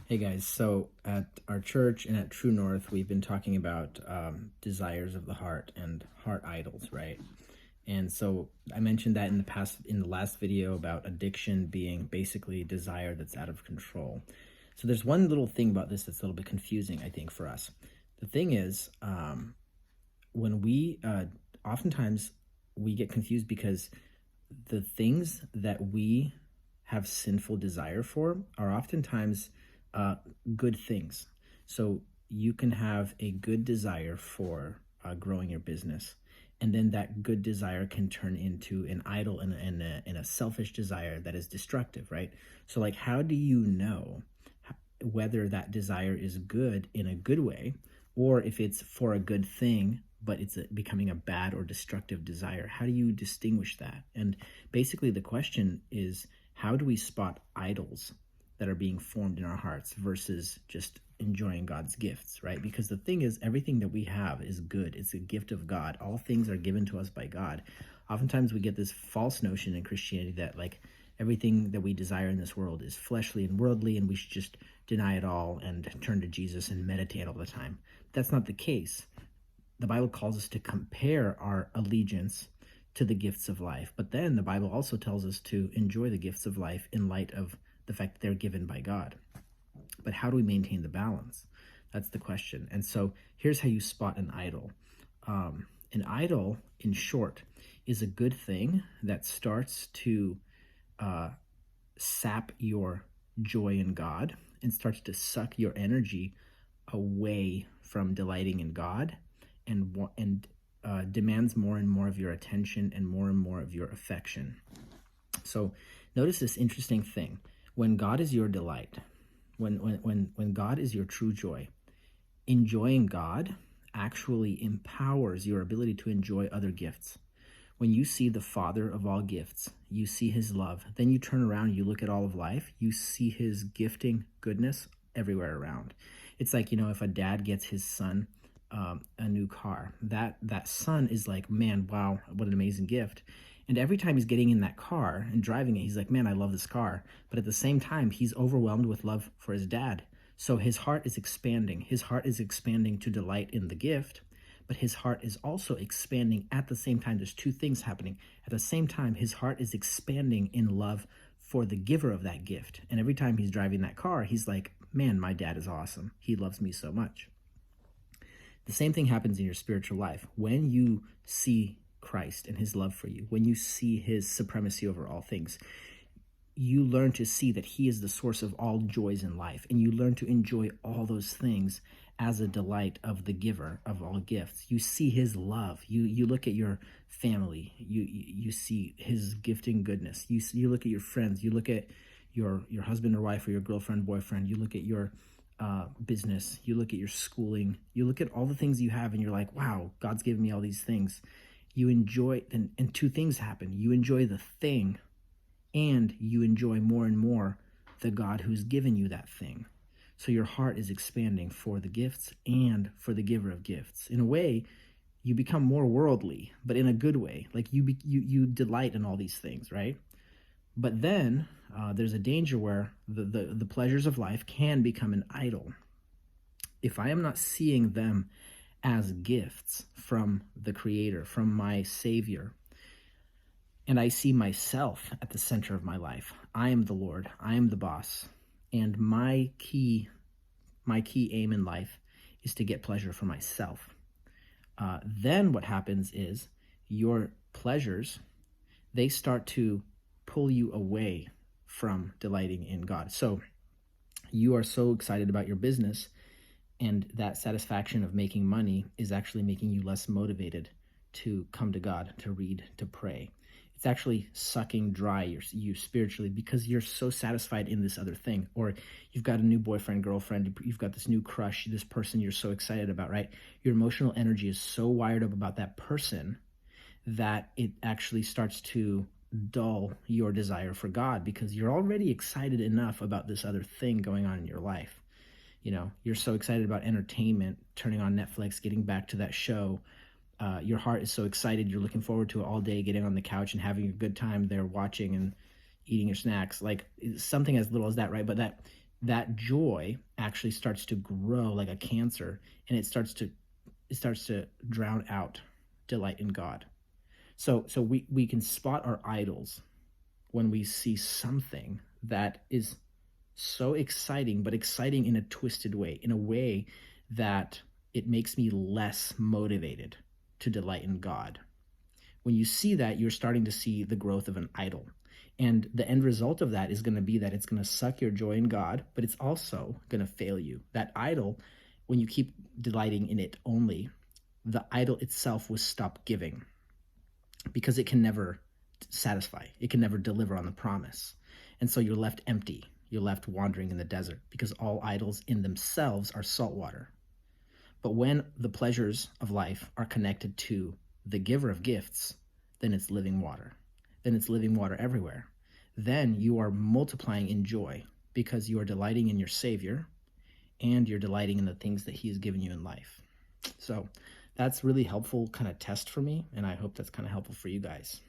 Hey guys, so at our church and at True North, we've been talking about desires of the heart and heart idols, right? And so I mentioned that in the last video about addiction being basically desire that's out of control. So there's one little thing about this that's a little bit confusing, I think, for us. The thing is, when we oftentimes we get confused because the things that we have sinful desire for are oftentimes good things. So you can have a good desire for growing your business, and then that good desire can turn into an idol and a selfish desire that is destructive, right? So, like, how do you know whether that desire is good in a good way, or if it's for a good thing but it's becoming a bad or destructive desire? How do you distinguish that? And basically the question is, how do we spot idols that are being formed in our hearts versus just enjoying God's gifts, right? Because the thing is, everything that we have is good. It's a gift of God. All things are given to us by God. Oftentimes we get this false notion in Christianity that, like, everything that we desire in this world is fleshly and worldly, and we should just deny it all and turn to Jesus and meditate all the time. That's not the case. The Bible calls us to compare our allegiance to the gifts of life, but then the Bible also tells us to enjoy the gifts of life in light of the fact that they're given by God. But how do we maintain the balance? That's the question. And so here's how you spot an idol. An idol, in short, is a good thing that starts to sap your joy in God and starts to suck your energy away from delighting in God, and demands more and more of your attention and more of your affection. So notice this interesting thing. When God is your delight, when God is your true joy, enjoying God actually empowers your ability to enjoy other gifts. When you see the Father of all gifts, you see his love, then you turn around, you look at all of life, you see his gifting goodness everywhere around. It's like, if a dad gets his son a new car, that son is like, man, wow, what an amazing gift. And every time he's getting in that car and driving it, he's like, man, I love this car. But at the same time, he's overwhelmed with love for his dad. So his heart is expanding. His heart is expanding to delight in the gift, but his heart is also expanding at the same time. There's two things happening. At the same time, his heart is expanding in love for the giver of that gift. And every time he's driving that car, he's like, man, my dad is awesome. He loves me so much. The same thing happens in your spiritual life. When you see Christ and his love for you, when you see his supremacy over all things, you learn to see that he is the source of all joys in life, and you learn to enjoy all those things as a delight of the giver of all gifts. You see his love. You look at your family. You see his gifting goodness. You look at your friends. You look at your husband or wife or your girlfriend, boyfriend. You look at your business. You look at your schooling. You look at all the things you have, and you're like, wow, God's given me all these things. You enjoy, and two things happen. You enjoy the thing, and you enjoy more and more the God who's given you that thing. So your heart is expanding for the gifts and for the giver of gifts. In a way, you become more worldly, but in a good way. Like you delight in all these things, right? But then there's a danger where the pleasures of life can become an idol. If I am not seeing them as gifts from the Creator, from my Savior, and I see myself at the center of my life, I am the Lord, I am the boss, and my key aim in life is to get pleasure for myself. Then what happens is your pleasures, they start to pull you away from delighting in God. So you are so excited about your business, and that satisfaction of making money is actually making you less motivated to come to God, to read, to pray. It's actually sucking dry you spiritually because you're so satisfied in this other thing. Or you've got a new boyfriend, girlfriend, you've got this new crush, this person you're so excited about, right? Your emotional energy is so wired up about that person that it actually starts to dull your desire for God because you're already excited enough about this other thing going on in your life. You're so excited about entertainment, turning on Netflix, getting back to that show. Your heart is so excited. You're looking forward to it all day, getting on the couch and having a good time there, watching and eating your snacks, like something as little as that, right? But that that joy actually starts to grow like a cancer, and it starts to drown out delight in God. So we can spot our idols when we see something that is so exciting, but exciting in a twisted way, in a way that it makes me less motivated to delight in God. When you see that, you're starting to see the growth of an idol. And the end result of that is going to be that it's going to suck your joy in God, but it's also going to fail you. That idol, when you keep delighting in it only, the idol itself will stop giving because it can never satisfy, it can never deliver on the promise. And so you're left empty. You're left wandering in the desert because all idols in themselves are saltwater. But when the pleasures of life are connected to the giver of gifts, then it's living water. Then it's living water everywhere. Then you are multiplying in joy because you are delighting in your Savior and you're delighting in the things that He has given you in life. So that's really helpful kind of test for me, and I hope that's kind of helpful for you guys.